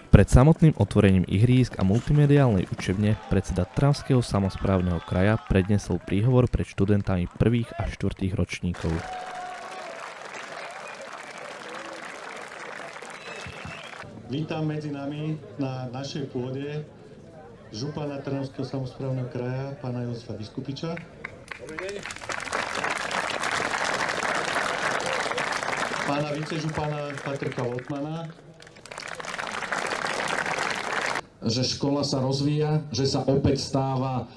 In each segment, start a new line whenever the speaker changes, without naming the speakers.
Pred samotným otvorením ihrísk a multimediálnej učebne predseda Trnavského samosprávneho kraja predniesol príhovor pred študentami prvých a štvrtých ročníkov.
Vítam medzi nami na našej pôde župana Trnavského samosprávneho kraja, pána Jozefa Biskupiča. Pána vicežupana Patrika Voltmana.
Že škola sa rozvíja, že sa opäť stáva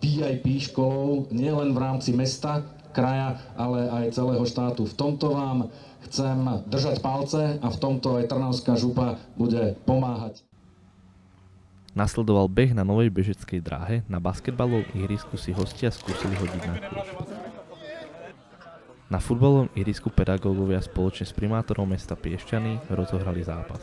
VIP školou nielen v rámci mesta, kraja, ale aj celého štátu. V tomto vám chcem držať palce a v tomto aj Trnavská župa bude pomáhať.
Nasledoval beh na novej bežeckej dráhe, na basketbalovom ihrisku si hostia skúsili hodiť na kruh. Na futbalovom ihrisku pedagógovia spoločne s primátorom mesta Piešťany rozohrali zápas.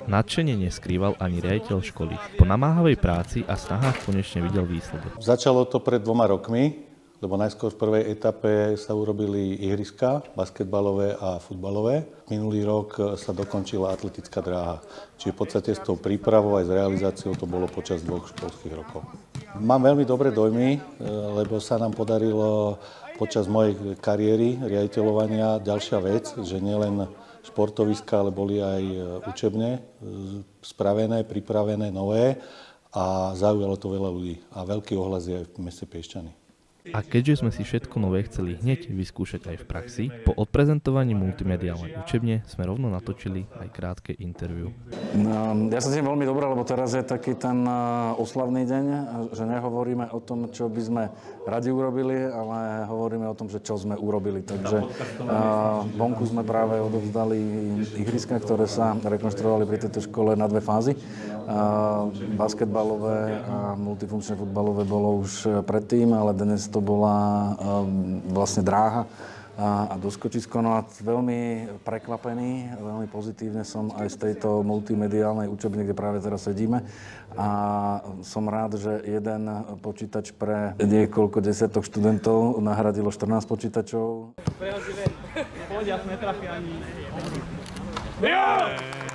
Nadšenie neskrýval ani riaditeľ školy. Po namáhavej práci a snahách konečne videl výsledok.
Začalo to pred 2 rokmi, lebo najskôr v prvej etape sa urobili ihriska, basketbalové a futbalové. Minulý rok sa dokončila atletická dráha. Čiže v podstate s tou prípravou aj s realizáciou to bolo počas 2 školských rokov. Mám veľmi dobré dojmy, lebo sa nám podarilo počas mojej kariéry riaditeľovania ďalšia vec, že nielen športoviska, ale boli aj učebne spravené, pripravené, nové a zaujalo to veľa ľudí. A veľký ohlas je aj v meste Piešťany.
A keďže sme si všetko nové chceli hneď vyskúšať aj v praxi, po odprezentovaní multimediálnej učebne sme rovno natočili aj krátke interview.
Ja sa cítim veľmi dobre, lebo teraz je taký ten oslavný deň, že nehovoríme o tom, čo by sme radi urobili, ale hovoríme o tom, že čo sme urobili. Takže vonku sme práve odovzdali ihriska, ktoré sa rekonštruovali pri tejto škole na 2 fázy. Basketbalové a multifunkčné futbalové bolo už predtým, ale dnes to bola vlastne dráha a doskočisko. No a veľmi prekvapený, veľmi pozitívne som aj z tejto multimediálnej učebne, kde práve teraz sedíme. A som rád, že jeden počítač pre niekoľko desiatok študentov nahradilo 14 počítačov.
Poď, ja netrafí ani...
Yeah!